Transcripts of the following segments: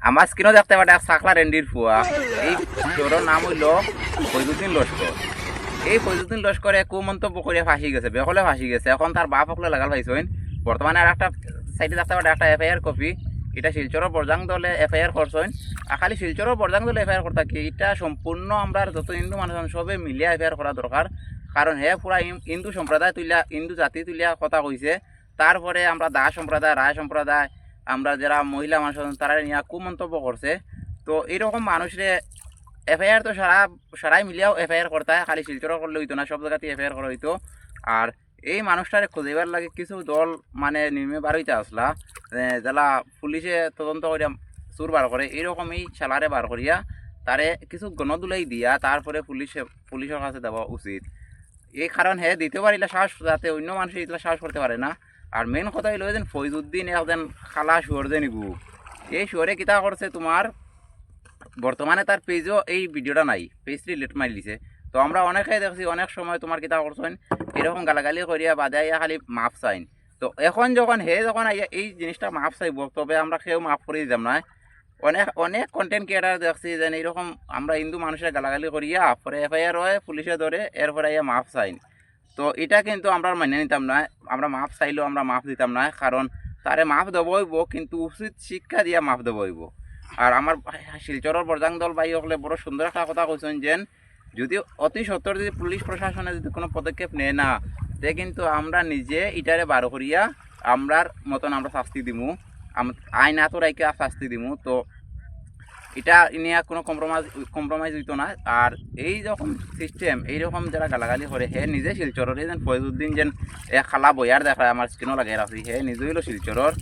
আমার স্ক্রিনও দেখতে পারে সাকলা রেন্ডির ফুয়া। এই চোরের নাম হইল ফৈজুদ্দিন লস্কর। এই ফৈজুদ্দিন লস্করে কুমন্তব্য করে ফাঁসি গেছে, বেহলে ফাঁসি গেছে। এখন তার বাপ হকলে লাগাল পাইছেন। বর্তমানে আর একটা সাইডে দেখতে পারে একটা এফআইআর কপি। এটা শিলচরের বরজাং দলে এফআইআর করছেন। আর খালি শিলচরের বরজাং দলে এফআইআর করতে কি এটা সম্পূর্ণ আমরা যত হিন্দু মানুষ সবে মিলিয়া এফআইআর করা দরকার। কারণ হে পুরা হিন্দু সম্প্রদায় তুলিয়া, হিন্দু জাতি তুলিয়া কথা কইছে। তারপরে আমরা দাস সম্প্রদায়, রায় সম্প্রদায়, আমরা যারা মহিলা মানুষ তারা নিয়ে কুমন্তব্য করছে। তো এইরকম মানুষরে এফআইআর তো সারাই মিলিয়াও এফআইআর করতে হয়, খালি শিলচর করলে হইতো না, সব জায়গাতে এফআইআর করা হইতো। আর এই মানুষটারে খুঁজিবার লাগে কিছু দল মানে নিমে বার হইতে আসলা, যারা পুলিশে তদন্ত করিয়া চুর বার করে, এইরকমই শালারে বার করিয়া তারে কিছু গণদুলাই দিয়া তারপরে পুলিশের কাছে দেওয়া উচিত। এই কারণ হে দিতে পারিলে সাহস, যাতে অন্য মানুষ এগুলো সাহস করতে পারে না। আর মেন কথা হইল যেন ফৈজুদ্দিন একজন খালা শুয়ার যে নিবু, এই শুয়ারে কিতা করছে তোমার বর্তমানে তার পেজও এই ভিডিওটা নাই, পেজ রিলেট মারি দিছে। তো আমরা অনেকেই দেখছি অনেক সময় তোমার কিতা করছেন এরকম গালাগালি করিয়া বাদাইয়া খালি মাফ চাইন। তো এখন যখন আইয়া এই জিনিসটা মাফ চাইব, তবে আমরা কেউ মাফ করে দিতাম না। অনেক অনেক কন্টেন্ট ক্রিয়েটার দেখছি যেন এইরকম আমরা হিন্দু মানুষের গালাগালি করিয়া পরে এফআইআর হয়, পুলিশে ধরে, এরপরে আইয়া মাফ চাইন। তো এটা কিন্তু আমরা মেনে নিতাম না। আমরা মাফ চাইলেও আমরা মাফ দিতাম না, কারণ তারে মাফ দেবো হইব, কিন্তু উচিত শিক্ষা দিয়া মাফ দেবো হইব। আর আমার শিলচরের বরজাং দল ভাই হলে বড় সুন্দর একটা কথা কইছেন, যেন যদি অতি সত্তর যদি পুলিশ প্রশাসনে যদি কোনো পদক্ষেপ নেয় না, তে কিন্তু আমরা নিজে ইটারে বার করিয়া আমরার মতন আমরা শাস্তি দিমু, আইন এত রাইকে শাস্তি দিমু। তো এটা নিয়ে কোনো কম্প্রোমাইজ হইতো না। আর এই যখন সিস্টেম এইরকম যারা গালাগালি করে, হে নিজে শিলচরের যেন ফৈজুদ্দিন যেন খালা বইয়ার দেখায় আমার স্ক্রিনও লাগিয়ে রাখছি, হে নিজে হইল শিলচরের।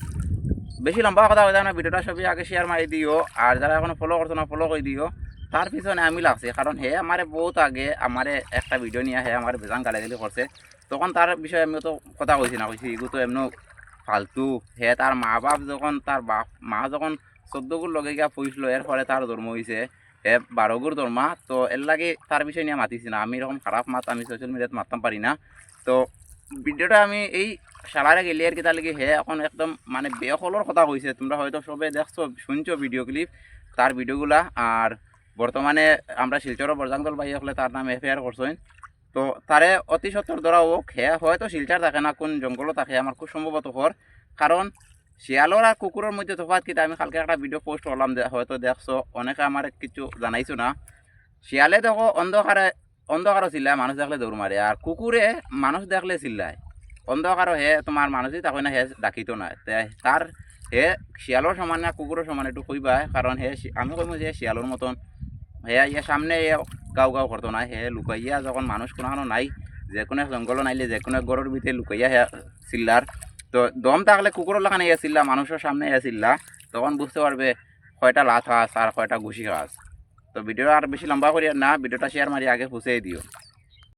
বেশি লম্বা কথা হয়ে যায় না, ভিডিওটা সবই আগে শেয়ার মারি দিও। আর যারা এখনো ফলো করছো না ফলো করে দিও। তার পিছনে আমি লাগছি, কারণ হে আমারে বহুত আগে আমারে একটা ভিডিও নিয়ে হে আমার বেজান গালাগালি করছে। তখন তার বিষয়ে আমিও তো কথা কইছি না, কইছি এগুলো তো এমনি ফালতু। হে তার মা বাপ যখন তার মা যখন 14 গুর লগে গিয়া পইছিল, এরপরে তার ধর্ম হয়েছে হে 12 গুর ধর্মা। তো এর লাগে তার বিষয় নিয়ে মাতিছি না। আমি এরকম খারাপ মাত আমি সোশ্যাল মিডিয়াতে মারতাম পারি না। তো ভিডিওটা আমি এই সালারে গেলি আর কি, তার লাগে হে এখন একদম মানে বেহলর কথা কইছে। তোমরা হয়তো সবে দেখছো শুনছো ভিডিও ক্লিপ তার ভিডিওগুলা। আর বর্তমানে আমরা শিলচরের বরজাং দল ভাই হলে তার নাম এফআইআর করছেন। তো তারে অতি সত্তর ধরা হোক। হে হয়তো শিলচার থাকে না, কোন জঙ্গলও থাকে আমার খুব সম্ভবত হর। কারণ শিয়ালোর আর কুকুরের মধ্যে তফাৎ কিটা আমি কালকে একটা ভিডিও পোস্ট করলাম, হয়তো দেখছো, অনেকে আমার কিছু জানাইছো না। শিয়ালে দেখো অন্ধকারও চিল্লায়, মানুষ দেখলে দৌড় মারে। আর কুকুরে মানুষ দেখলে চিল্লায়। অন্ধকারও হে তোমার মানুষই থাকে না, হে ডাকিতো না। তার হে শিয়ালোর সমান না কুকুরের সমান একটু কইবা, কারণ হে আমি কইব যে শিয়ালোর মতন হে ইয়ে সামনে গাও গাও করতো না। হে লুকাইয়া যখন মানুষ কোনো নাই, যে কোনো জঙ্গল নাইলে যে কোনো গড়ের ভিতরে লুকাইয়া হে চিল্লার। তো দম থাকলে কুকুরের লাখানে ইয়ে চিল্লা, মানুষের সামনে ইয়ে চিল্লা, তখন বুঝতে পারবে কয়টা লাথ খাস আর কয়টা ঘুষি খাস। তো ভিডিও আর বেশি লম্বা করি না, ভিডিওটা শেয়ার মারি আগে পৌঁছে দিও।